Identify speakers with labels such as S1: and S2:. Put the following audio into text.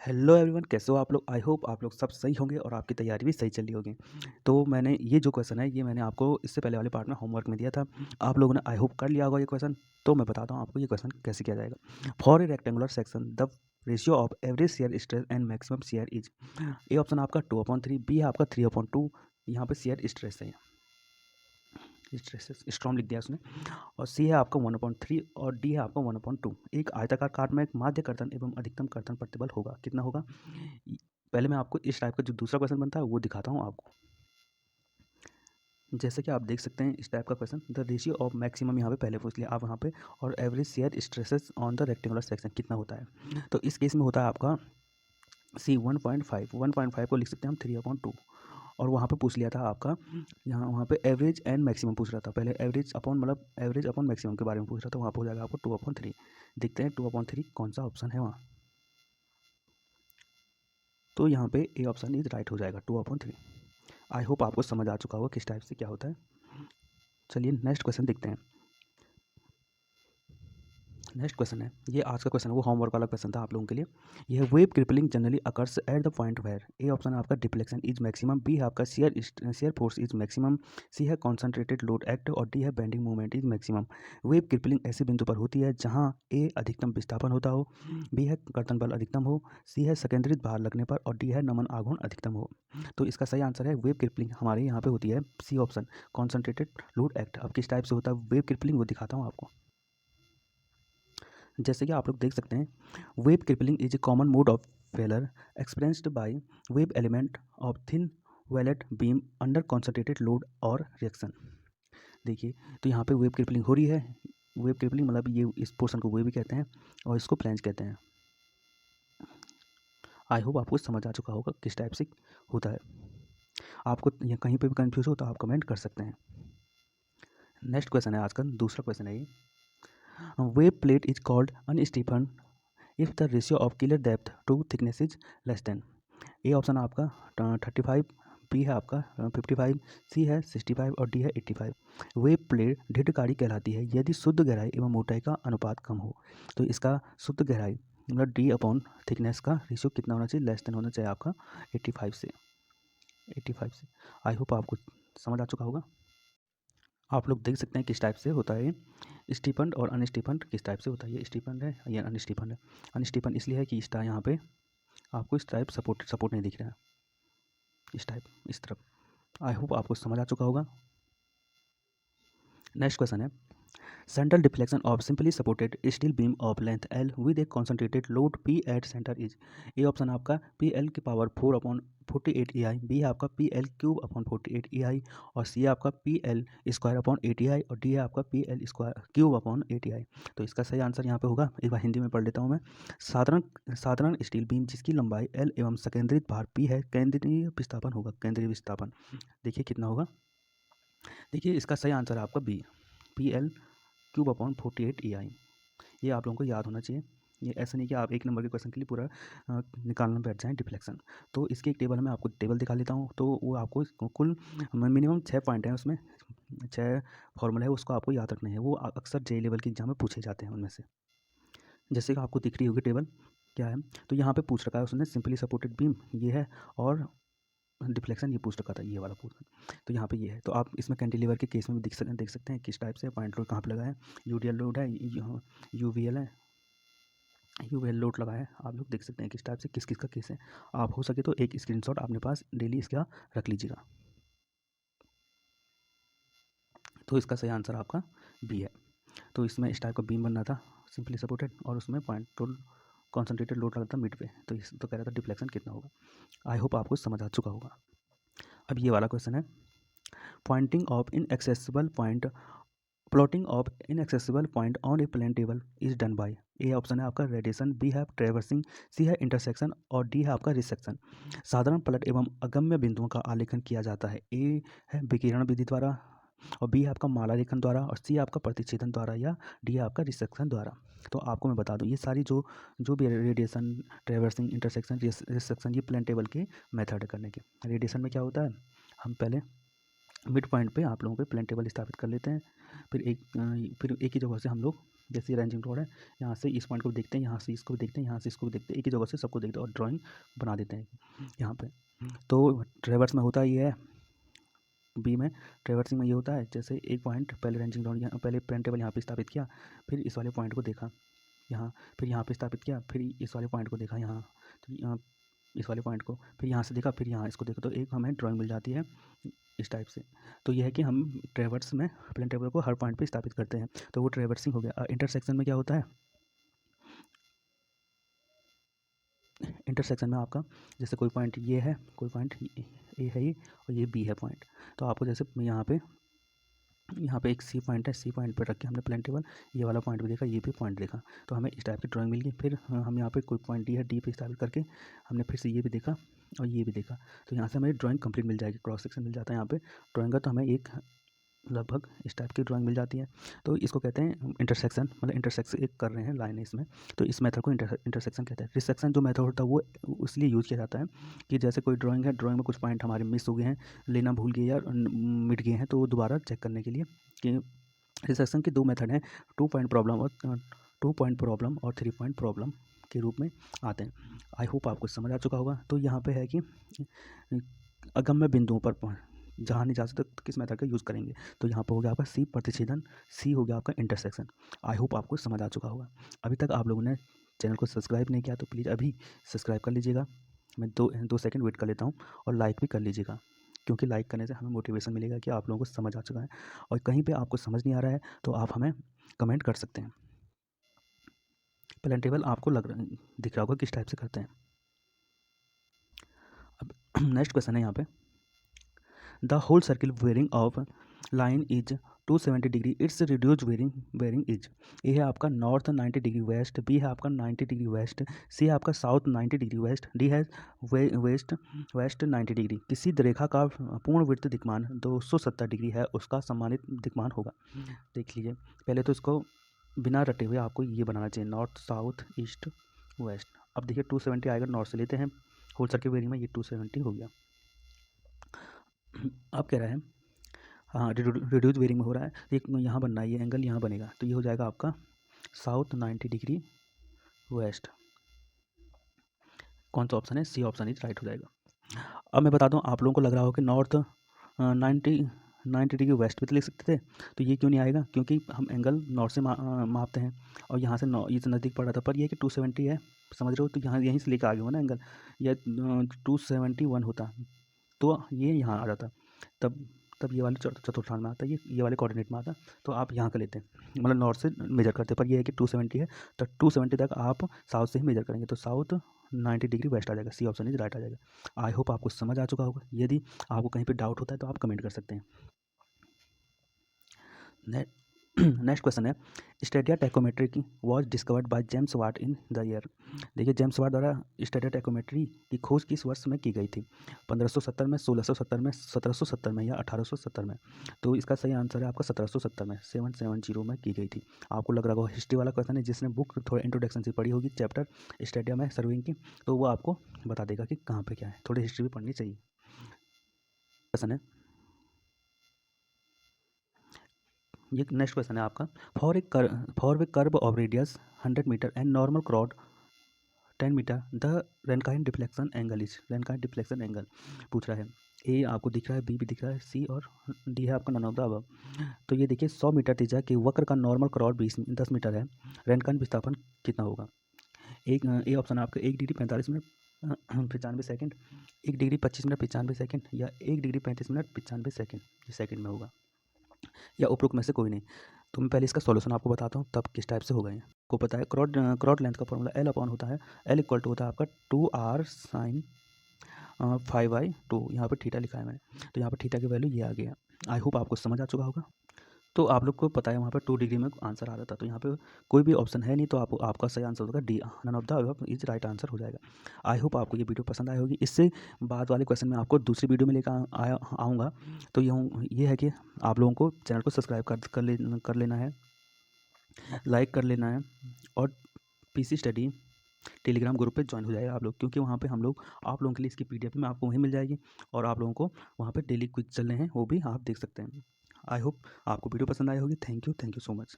S1: Hello everyone, कैसे हो आप लोग? आई होप आप लोग सब सही होंगे और आपकी तैयारी भी सही चल रही होगी। तो मैंने ये जो क्वेश्चन है ये मैंने आपको इससे पहले वाले पार्ट में होमवर्क में दिया था। आप लोगों ने आई होप कर लिया होगा ये क्वेश्चन। तो मैं बताता हूँ आपको ये क्वेश्चन कैसे किया जाएगा। For a rectangular section the ratio of average shear stress and maximum share is. A option आपका 2/3, बी है आपका 3/2। यहाँ पे शेयर स्ट्रेस है, स्ट्रेस स्ट्रॉन्ग लिख दिया उसने। और सी है आपका 1/3 और डी है आपका 1/2। एक आयताकार काट में एक माध्य कर्तन एवं अधिकतम कर्तन प्रतिबल होगा, कितना होगा? पहले मैं आपको इस टाइप का जो दूसरा क्वेश्चन बनता है वो दिखाता हूँ आपको। जैसे कि आप देख सकते हैं इस टाइप का question, the ratio of maximum यहाँ पे पहले पूछ लिया आप यहाँ पे, और average shear stresses on the rectangular section कितना होता है। तो इस केस में होता है आपका सी 1.5 को लिख सकते हैं हम 3/2। और वहाँ पे पूछ लिया था आपका, यहाँ वहाँ पे एवरेज एंड मैक्सिमम पूछ रहा था। पहले एवरेज अपॉन मतलब एवरेज अपॉन मैक्सिमम के बारे में पूछ रहा था, वहाँ पे हो जाएगा आपको 2/3। देखते हैं 2/3 कौन सा ऑप्शन है वहाँ। तो यहाँ पे ए ऑप्शन इज राइट हो जाएगा 2/3। आई होप आपको समझ आ चुका होगा किस टाइप से क्या होता है। चलिए नेक्स्ट क्वेश्चन देखते हैं। नेक्स्ट क्वेश्चन है, ये आज का क्वेश्चन है, वो होमवर्क वाला क्वेश्चन था आप लोगों के लिए। यह web crippling generally occurs at the point where. A option है आपका डिफ्लेक्शन इज मैक्सिमम, बी है आपका shear force is maximum, C है कॉन्सेंट्रेटेड लोड एक्ट और डी है bending movement is maximum. Web crippling ऐसे बिंदु पर होती है जहां ए अधिकतम विस्थापन होता हो, बी है कर्तन बल अधिकतम हो, सी है संकेंद्रित भार लगने पर और डी है नमन आघूर्ण अधिकतम हो। तो इसका सही आंसर है वेव क्रिपलिंग हमारे यहाँ पे होती है C option, concentrated load act. अब किस टाइप से होता है वेव क्रिपलिंग वो दिखाता हूँ आपको। जैसे कि आप लोग देख सकते हैं, wave crippling is a common mode of failure experienced by wave element of thin wallet beam under concentrated load और रिएक्शन। देखिए, तो यहाँ पे वेव क्रिपलिंग हो रही है। वेव क्रिपलिंग मतलब ये इस पोर्शन को वेव भी कहते हैं और इसको फ्लैंज कहते हैं। आई होप आपको समझ आ चुका होगा किस टाइप से होता है। आपको ये कहीं पे भी कंफ्यूज हो तो आप कमेंट कर सकते हैं। नेक्स्ट क्वेश्चन है आज का दूसरा क्वेश्चन है ये, wave plate is called unstiffened if the ratio of killer depth to thickness is less than। A option आपका 35, बी है आपका 55, सी है 65 और डी है 85। वेव प्लेट दीर्घकारी कहलाती है यदि शुद्ध गहराई एवं मोटाई का अनुपात कम हो। तो इसका शुद्ध गहराई मतलब डी अपॉन थिकनेस का रेशियो कितना होना चाहिए? लेस देन होना चाहिए आपका 85 से। आई होप आपको समझ आ चुका होगा। आप लोग देख सकते हैं किस टाइप से होता है ये स्टीफंड और अनस्टीफंड किस टाइप से होता है। ये स्टीफंड है, ये अनस्टीफंड है। अनस्टीफंड इसलिए है कि इस टाइप यहाँ पे आपको इस टाइप सपोर्ट नहीं दिख रहा है, इस टाइप इस तरफ। आई होप आपको समझ आ चुका होगा। नेक्स्ट क्वेश्चन है, central deflection of simply supported steel beam of length L with A concentrated load P at centre is. A option आपका पी एल की पावर 4/48 ई आई, बी है आपका P L cube upon 48 E आई और सी है आपका P L square upon 80 आई और D है आपका P L square cube upon 80 आई। तो इसका सही आंसर यहाँ पे होगा, एक बार हिंदी में पढ़ लेता हूँ मैं। साधारण साधारण स्टील बीम जिसकी लंबाई एल एवं संकेंद्रित भार पी है, केंद्रीय विस्थापन होगा, केंद्रीय विस्थापन देखिए कितना होगा। देखिए इसका सही आंसर है आपका B, P L cube upon 48 E I. ये आप लोगों को याद होना चाहिए। ये ऐसा नहीं कि आप एक नंबर के क्वेश्चन के लिए पूरा निकालना बैठ जाएँ डिफ्लेक्शन। तो इसकी एक टेबल मैं आपको टेबल दिखा लेता हूँ। तो वो आपको कुल मिनिमम 6 पॉइंट हैं उसमें, 6 फॉर्मूला है, उसको आपको याद रखना है। वो अक्सर जे लेवल के एग्जाम में पूछे जाते हैं उनमें से। जैसे कि आपको दिख रही होगी टेबल क्या है, तो यहाँ पे पूछ रखा है उसने सिंपली सपोर्टेड बीम ये है और डिफ्लेक्शन ये पूछ रखा था, ये वाला पूछ। तो यहाँ पे ये है, तो आप इसमें कैंटिलीवर के केस में भी देख सकते हैं किस टाइप से पॉइंट लोड कहाँ पे लगा है। यूडीएल लोड है, यूवीएल है, यूवीएल लोड लगा है। आप लोग देख सकते हैं किस टाइप से किस किस का केस है। आप हो सके तो एक स्क्रीनशॉट अपने पास डेली इसका रख लीजिएगा। तो इसका सही आंसर आपका बी है। तो इसमें इस टाइप का बीम बनना था सिंपली सपोर्टेड और उसमें पॉइंट लोड कॉन्सेंट्रेटेड लोड लगा था मिड पे। तो इस तो कह रहा था डिफ्लेक्शन कितना होगा। आई होप आपको समझ आ चुका होगा। अब ये वाला क्वेश्चन है, pointing of inaccessible point plotting of inaccessible point on a plane table is done by. A option है आपका रेडिएशन, बी है ट्रेवर्सिंग, सी है इंटरसेक्शन और डी है आपका रिसेक्शन। साधारण पलट एवं अगम्य बिंदुओं का आलेखन किया जाता है। ए है विकिरण विधि द्वारा और बी है आपका माला रेखन द्वारा और सी आपका प्रतिच्छेदन द्वारा या डी है आपका रिसेक्शन द्वारा। तो आपको मैं बता दूं ये सारी जो जो भी रेडिएशन, ट्रेवर्सिंग, इंटरसेक्शन, रिसेक्शन, ये प्लेन टेबल के मेथड करने के। रेडिएशन में क्या होता है, हम पहले मिड पॉइंट पे आप लोगों पे प्लेन टेबल स्थापित कर लेते हैं, फिर एक ही जगह से हम लोग जैसे रेंजिंग रोड है, यहाँ से इस पॉइंट को देखते हैं, यहाँ से इसको भी देखते हैं, यहाँ से इसको भी देखते हैं, एक ही जगह से सबको देखते हैं और ड्राइंग बना देते हैं यहाँ पे। तो ट्रेवर्स में होता ये है, बी में ट्रेवर्सिंग में ये होता है, जैसे एक पॉइंट पहले रेंजिंग रोड यहाँ, पहले प्लेन टेबल यहाँ पे स्थापित किया, फिर इस वाले पॉइंट को देखा यहाँ, फिर यहाँ पे स्थापित किया, फिर इस वाले पॉइंट को देखा यहाँ, तो यहाँ इस वाले पॉइंट को, फिर यहाँ से देखा, फिर यहाँ इसको देखा, तो एक हमें ड्राइंग मिल जाती है इस टाइप से। तो यह है कि हम ट्रेवर्स में प्लेन टेबल को हर पॉइंट पे स्थापित करते हैं, तो वो ट्रेवर्सिंग हो गया। इंटरसेक्शन में क्या होता है, इंटरसेक्शन में आपका जैसे कोई पॉइंट ये है, कोई पॉइंट ए है ये, और ये बी है पॉइंट, तो आपको जैसे यहाँ पे एक सी पॉइंट है, सी पॉइंट पर रख के हमने प्लेन टेबल ये वाला पॉइंट भी देखा, ये भी पॉइंट देखा, तो हमें इस टाइप की ड्राइंग मिल गई। फिर हम यहाँ पे कोई पॉइंट डी है, डी पे स्थापित करके हमने फिर से ये भी देखा और ये भी देखा, तो यहाँ से हमें ड्राइंग कंप्लीट मिल जाएगी, क्रॉस सेक्शन मिल जाता है यहाँ पे ड्राइंग का, तो हमें एक लगभग इस टाइप की ड्राइंग मिल जाती है। तो इसको कहते हैं इंटरसेक्शन, मतलब इंटरसेक्शन एक कर रहे हैं लाइन है इसमें, तो इस मेथड को इंटरसेक्शन कहते हैं। रिसेक्शन जो मेथड होता है वो इसलिए यूज़ किया जाता है कि जैसे कोई ड्राइंग है, ड्राइंग में कुछ पॉइंट हमारे मिस हो गए हैं, लेना भूल गए या मिट गए हैं, तो दोबारा चेक करने के लिए कि रिसेक्शन के दो मेथड हैं, 2 पॉइंट प्रॉब्लम और 3 पॉइंट प्रॉब्लम के रूप में आते हैं। आई होप आपको समझ आ चुका होगा। तो यहाँ पे है कि अगम्य बिंदुओं पर जहाँ नहीं जा सकते तो किस मेथड का यूज़ करेंगे, तो यहाँ पर हो गया आपका सी प्रतिच्छेदन, सी हो गया आपका इंटरसेक्शन। आई होप आपको समझ आ चुका होगा। अभी तक आप लोगों ने चैनल को सब्सक्राइब नहीं किया तो प्लीज़ अभी सब्सक्राइब कर लीजिएगा। मैं दो सेकंड वेट कर लेता हूँ, और लाइक भी कर लीजिएगा, क्योंकि लाइक करने से हमें मोटिवेशन मिलेगा कि आप लोगों को समझ आ चुका है। और कहीं पे आपको समझ नहीं आ रहा है तो आप हमें कमेंट कर सकते हैं। प्लेन टेबल आपको दिख रहा होगा किस टाइप से करते हैं। अब नेक्स्ट क्वेश्चन है यहाँ पे, the whole circle bearing of line is 270 degree, it's reduced bearing is. A है आपका नॉर्थ 90 डिग्री वेस्ट, बी है आपका 90 डिग्री वेस्ट, सी है आपका साउथ 90 डिग्री वेस्ट, डी है वेस्ट 90 डिग्री। किसी रेखा का पूर्ण वृत्त दिक्मान 270 डिग्री है, उसका सम्मानित दिक्मान होगा। देख लीजिए, पहले तो इसको बिना रटे हुए आपको ये बनाना चाहिए, नॉर्थ साउथ ईस्ट वेस्ट। अब देखिए 270 आएगा, नॉर्थ से लेते हैं, होल सर्किल वेयरिंग में ये 270 हो गया। अब कह रहा है हाँ रिड्यूज वेयरिंग में हो रहा है, एक यहाँ बनना है, ये एंगल यहाँ बनेगा, तो ये हो जाएगा आपका साउथ 90 डिग्री वेस्ट। कौन सा ऑप्शन है, सी ऑप्शन इज राइट हो जाएगा। अब मैं बता दूँ, आप लोगों को लग रहा हो कि नॉर्थ 90 डिग्री वेस्ट भी तो लिख सकते थे, तो ये क्यों नहीं आएगा, क्योंकि हम एंगल नॉर्थ से मापते हैं, और यहाँ से ये तो नज़दीक पड़ रहा था, पर ये कि 270 है, समझ रहे हो, तो यहाँ यहीं से लेकर आ गया ना एंगल, या 271 होता तो ये यहाँ आ जाता, तब ये वाले चतुर्थांश में आता, ये वाले कोऑर्डिनेट में आता, तो आप यहाँ का लेते हैं, मतलब नॉर्थ से मेजर करते हैं, पर ये है कि 270 है, तो 270 तक आप साउथ से ही मेजर करेंगे, तो साउथ 90 डिग्री वेस्ट आ जाएगा, सी ऑप्शन इज राइट आ जाएगा। आई होप आपको समझ आ चुका होगा। यदि आपको कहीं पे डाउट होता है तो आप कमेंट कर सकते हैं। नेक्स्ट क्वेश्चन है, stadia tacheometry was discovered by James Watt in the year. देखिए, जेम्स वाट द्वारा स्टेडिया टैकोमेट्री की खोज किस वर्ष में की गई थी, 1570 में, 1670 में, 1770 में या 1870 में। तो इसका सही आंसर है आपका 1770 में, 770 में की गई थी। आपको लग रहा होगा हिस्ट्री वाला क्वेश्चन है, जिसने बुक थोड़ा इंट्रोडक्शन से पढ़ी होगी चैप्टर स्टेडिया में सर्विंग की, तो वो आपको बता देगा कि कहाँ पर क्या है, थोड़ी हिस्ट्री भी पढ़नी चाहिए। क्वेश्चन है, ये नेक्स्ट क्वेश्चन है आपका, for a curve of radius 100 metre and normal chord 10 metre the Rankine deflection angle is. Rankine deflection angle पूछ रहा है। ए आपको दिख रहा है, बी भी दिख रहा है, सी और डी है आपका नन ऑफ द अबव। तो ये देखिए 100 मीटर त्रिज्या के वक्र का नॉर्मल क्रॉड 10 मीटर है, रेनकाइन विस्थापन कितना होगा। एक ए ऑप्शन आपका 1 degree 45 minute 95 second, 1 degree 25 minute 95 second, या 1 डिग्री 35 मिनट 95 सेकेंड, ये सेकेंड में होगा, या उपरोक्त में से कोई नहीं। तो मैं पहले इसका सॉल्यूशन आपको बताता हूँ, तब किस टाइप से होगा। ये को पता है क्रॉड लेंथ का फॉर्मूला एल अपॉन होता है, एल इक्वल टू होता है आपका 2r sin 5/2, यहाँ पर थीटा लिखा है मैंने, तो यहाँ पर थीटा की वैल्यू ये आ गया। आई होप आपको समझ आ चुका होगा। तो आप लोग को पता है वहाँ पर 2 डिग्री में आंसर आ रहा था, तो यहाँ पे कोई भी ऑप्शन है नहीं, तो आपका सही आंसर होगा D, none of the above is right answer हो जाएगा। आई होप आपको ये वीडियो पसंद आई होगी। इससे बाद वाले क्वेश्चन में आपको दूसरी वीडियो में लेकर आऊँगा। तो ये है कि आप लोगों को चैनल को सब्सक्राइब कर लेना है, लाइक कर लेना है, और पीसी स्टडी टेलीग्राम ग्रुप पे ज्वाइन हो जाएगा आप लोग, क्योंकि वहाँ पे हम लोग आप लोगों के लिए इसकी पीडीएफ में आपको वहीं मिल जाएगी, और आप लोगों को वहाँ पे डेली क्विज चल रहे हैं वो भी आप देख सकते हैं। आई होप आपको वीडियो पसंद आई होगी। Thank you so much.